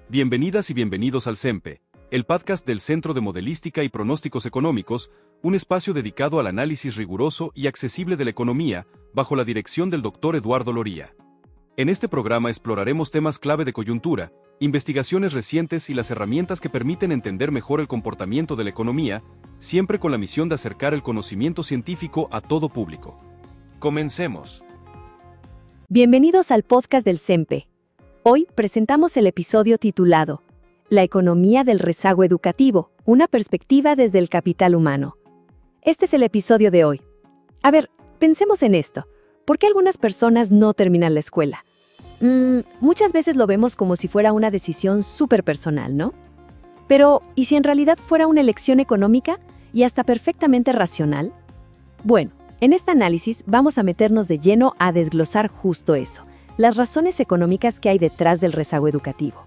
Bienvenidas y bienvenidos al CEMPE, el podcast del Centro de Modelística y Pronósticos Económicos, un espacio dedicado al análisis riguroso y accesible de la economía, bajo la dirección del Dr. Eduardo Loría. En este programa exploraremos temas clave de coyuntura, investigaciones recientes y las herramientas que permiten entender mejor el comportamiento de la economía, siempre con la misión de acercar el conocimiento científico a todo público. Comencemos. Bienvenidos al podcast del CEMPE. Hoy presentamos el episodio titulado La economía del rezago educativo, una perspectiva desde el capital humano. Este es el episodio de hoy. A ver, pensemos en esto. ¿Por qué algunas personas no terminan la escuela? Muchas veces lo vemos como si fuera una decisión súper personal, ¿no? Pero, ¿y si en realidad fuera una elección económica y hasta perfectamente racional? Bueno, en este análisis vamos a meternos de lleno a desglosar justo eso, las razones económicas que hay detrás del rezago educativo.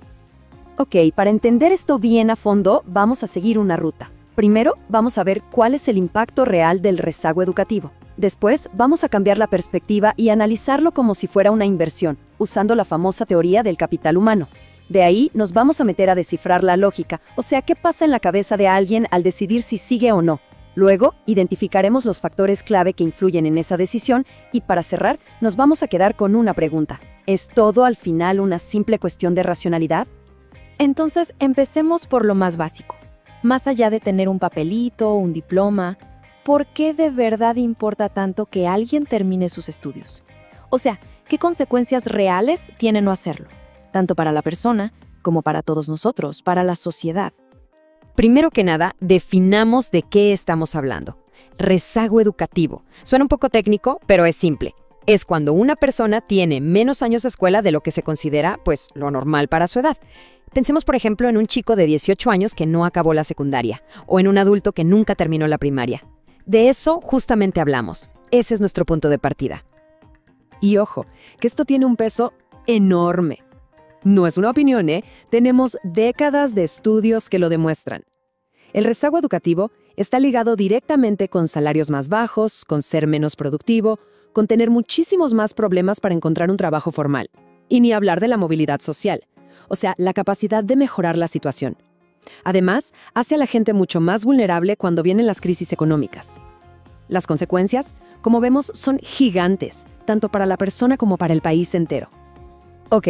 Ok, para entender esto bien a fondo, vamos a seguir una ruta. Primero, vamos a ver cuál es el impacto real del rezago educativo. Después, vamos a cambiar la perspectiva y analizarlo como si fuera una inversión, usando la famosa teoría del capital humano. De ahí, nos vamos a meter a descifrar la lógica, o sea, qué pasa en la cabeza de alguien al decidir si sigue o no. Luego, identificaremos los factores clave que influyen en esa decisión y, para cerrar, nos vamos a quedar con una pregunta. ¿Es todo al final una simple cuestión de racionalidad? Entonces, empecemos por lo más básico. Más allá de tener un papelito, un diploma, ¿por qué de verdad importa tanto que alguien termine sus estudios? O sea, ¿qué consecuencias reales tiene no hacerlo? Tanto para la persona como para todos nosotros, para la sociedad. Primero que nada, definamos de qué estamos hablando. Rezago educativo. Suena un poco técnico, pero es simple. Es cuando una persona tiene menos años de escuela de lo que se considera, pues, lo normal para su edad. Pensemos, por ejemplo, en un chico de 18 años que no acabó la secundaria, o en un adulto que nunca terminó la primaria. De eso justamente hablamos. Ese es nuestro punto de partida. Y ojo, que esto tiene un peso enorme. No es una opinión, Tenemos décadas de estudios que lo demuestran. El rezago educativo está ligado directamente con salarios más bajos, con ser menos productivo, con tener muchísimos más problemas para encontrar un trabajo formal. Y ni hablar de la movilidad social, o sea, la capacidad de mejorar la situación. Además, hace a la gente mucho más vulnerable cuando vienen las crisis económicas. Las consecuencias, como vemos, son gigantes, tanto para la persona como para el país entero. Ok,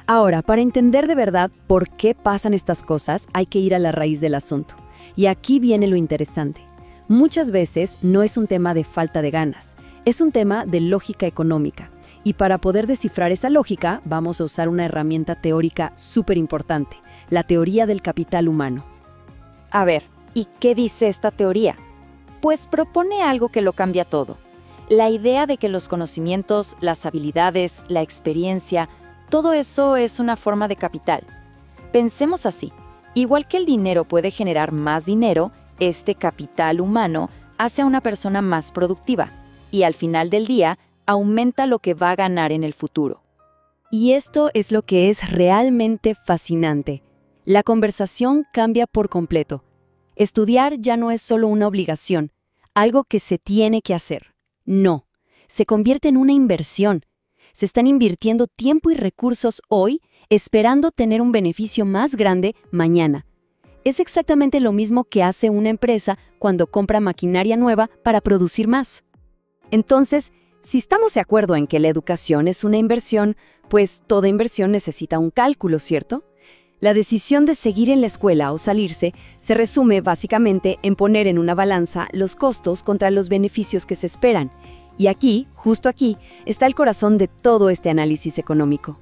ahora, para entender de verdad por qué pasan estas cosas, hay que ir a la raíz del asunto. Y aquí viene lo interesante. Muchas veces no es un tema de falta de ganas, es un tema de lógica económica. Y para poder descifrar esa lógica, vamos a usar una herramienta teórica súper importante, la teoría del capital humano. A ver, ¿y qué dice esta teoría? Pues propone algo que lo cambia todo. La idea de que los conocimientos, las habilidades, la experiencia, todo eso es una forma de capital. Pensemos así. Igual que el dinero puede generar más dinero, este capital humano hace a una persona más productiva y al final del día aumenta lo que va a ganar en el futuro. Y esto es lo que es realmente fascinante. La conversación cambia por completo. Estudiar ya no es solo una obligación, algo que se tiene que hacer. No, se convierte en una inversión. Se están invirtiendo tiempo y recursos hoy esperando tener un beneficio más grande mañana. Es exactamente lo mismo que hace una empresa cuando compra maquinaria nueva para producir más. Entonces, si estamos de acuerdo en que la educación es una inversión, pues toda inversión necesita un cálculo, ¿cierto? La decisión de seguir en la escuela o salirse se resume básicamente en poner en una balanza los costos contra los beneficios que se esperan. Y aquí, justo aquí, está el corazón de todo este análisis económico.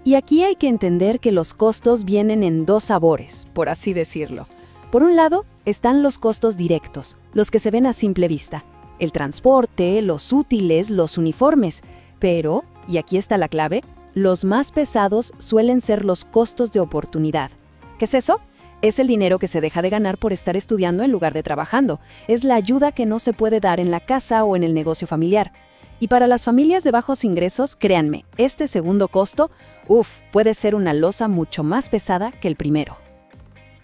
Y aquí hay que entender que los costos vienen en dos sabores, por así decirlo. Por un lado, están los costos directos, los que se ven a simple vista. El transporte, los útiles, los uniformes. Pero, y aquí está la clave, los más pesados suelen ser los costos de oportunidad. ¿Qué es eso? Es el dinero que se deja de ganar por estar estudiando en lugar de trabajando. Es la ayuda que no se puede dar en la casa o en el negocio familiar. Y para las familias de bajos ingresos, créanme, este segundo costo, puede ser una losa mucho más pesada que el primero.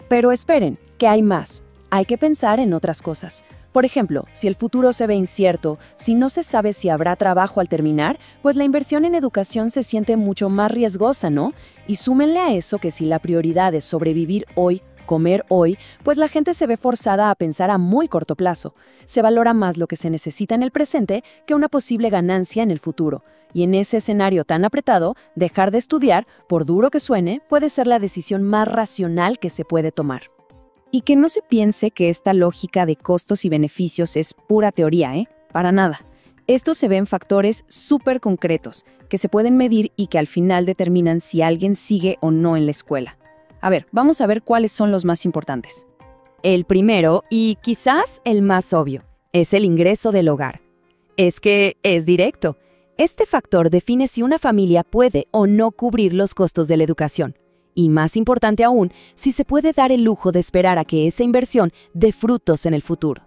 Pero esperen, que hay más. Hay que pensar en otras cosas. Por ejemplo, si el futuro se ve incierto, si no se sabe si habrá trabajo al terminar, pues la inversión en educación se siente mucho más riesgosa, ¿no? Y súmenle a eso que si la prioridad es sobrevivir hoy, comer hoy, pues la gente se ve forzada a pensar a muy corto plazo. Se valora más lo que se necesita en el presente que una posible ganancia en el futuro. Y en ese escenario tan apretado, dejar de estudiar, por duro que suene, puede ser la decisión más racional que se puede tomar. Y que no se piense que esta lógica de costos y beneficios es pura teoría, Para nada. Esto se ve en factores súper concretos, que se pueden medir y que al final determinan si alguien sigue o no en la escuela. A ver, vamos a ver cuáles son los más importantes. El primero, y quizás el más obvio, es el ingreso del hogar. Es que es directo. Este factor define si una familia puede o no cubrir los costos de la educación. Y más importante aún, si se puede dar el lujo de esperar a que esa inversión dé frutos en el futuro.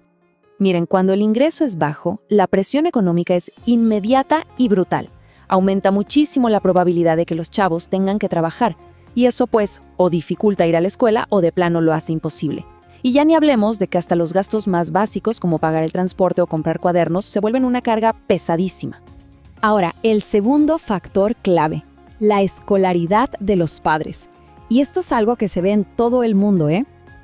Miren, cuando el ingreso es bajo, la presión económica es inmediata y brutal. Aumenta muchísimo la probabilidad de que los chavos tengan que trabajar. Y eso pues, o dificulta ir a la escuela o de plano lo hace imposible. Y ya ni hablemos de que hasta los gastos más básicos como pagar el transporte o comprar cuadernos se vuelven una carga pesadísima. Ahora, el segundo factor clave, la escolaridad de los padres. Y esto es algo que se ve en todo el mundo,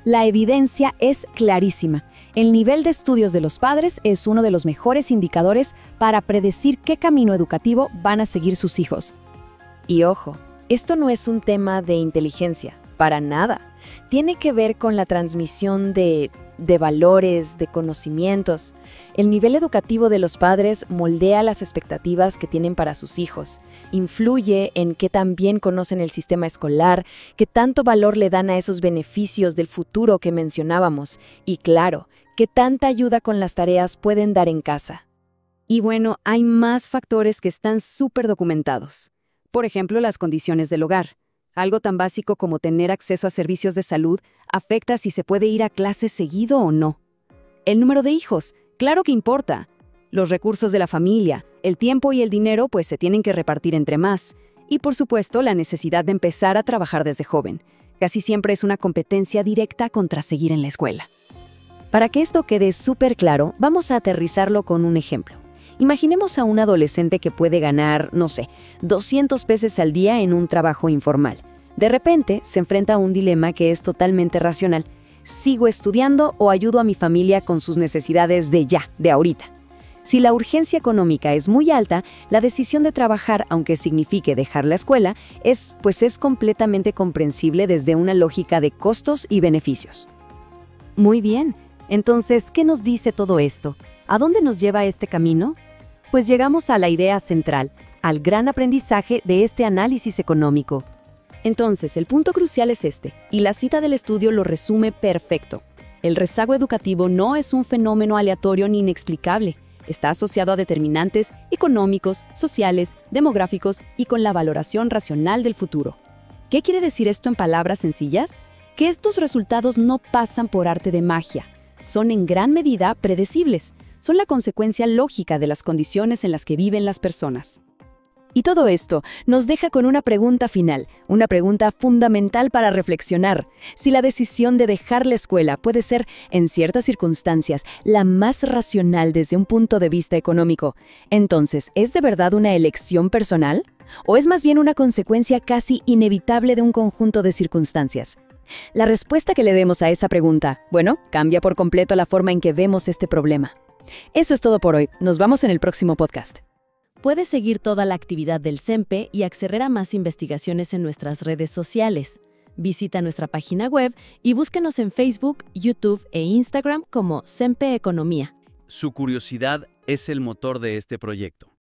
La evidencia es clarísima. El nivel de estudios de los padres es uno de los mejores indicadores para predecir qué camino educativo van a seguir sus hijos. Y ojo, esto no es un tema de inteligencia, para nada. Tiene que ver con la transmisión de valores, de conocimientos. El nivel educativo de los padres moldea las expectativas que tienen para sus hijos. Influye en qué tan bien conocen el sistema escolar, qué tanto valor le dan a esos beneficios del futuro que mencionábamos. Y claro, qué tanta ayuda con las tareas pueden dar en casa. Y bueno, hay más factores que están súper documentados. Por ejemplo, las condiciones del hogar. Algo tan básico como tener acceso a servicios de salud afecta si se puede ir a clases seguido o no. El número de hijos, claro que importa. Los recursos de la familia, el tiempo y el dinero pues se tienen que repartir entre más. Y por supuesto, la necesidad de empezar a trabajar desde joven. Casi siempre es una competencia directa contra seguir en la escuela. Para que esto quede súper claro, vamos a aterrizarlo con un ejemplo. Imaginemos a un adolescente que puede ganar, 200 pesos al día en un trabajo informal. De repente, se enfrenta a un dilema que es totalmente racional. ¿Sigo estudiando o ayudo a mi familia con sus necesidades de ya, de ahorita? Si la urgencia económica es muy alta, la decisión de trabajar, aunque signifique dejar la escuela, es completamente comprensible desde una lógica de costos y beneficios. Muy bien. Entonces, ¿qué nos dice todo esto? ¿A dónde nos lleva este camino? Pues llegamos a la idea central, al gran aprendizaje de este análisis económico. Entonces, el punto crucial es este, y la cita del estudio lo resume perfecto. El rezago educativo no es un fenómeno aleatorio ni inexplicable. Está asociado a determinantes económicos, sociales, demográficos y con la valoración racional del futuro. ¿Qué quiere decir esto en palabras sencillas? Que estos resultados no pasan por arte de magia. Son en gran medida predecibles. Son la consecuencia lógica de las condiciones en las que viven las personas. Y todo esto nos deja con una pregunta final, una pregunta fundamental para reflexionar. Si la decisión de dejar la escuela puede ser, en ciertas circunstancias, la más racional desde un punto de vista económico, entonces, ¿es de verdad una elección personal? ¿O es más bien una consecuencia casi inevitable de un conjunto de circunstancias? La respuesta que le demos a esa pregunta, cambia por completo la forma en que vemos este problema. Eso es todo por hoy. Nos vamos en el próximo podcast. Puedes seguir toda la actividad del CEMPE y acceder a más investigaciones en nuestras redes sociales. Visita nuestra página web y búscanos en Facebook, YouTube e Instagram como CEMPE Economía. Su curiosidad es el motor de este proyecto.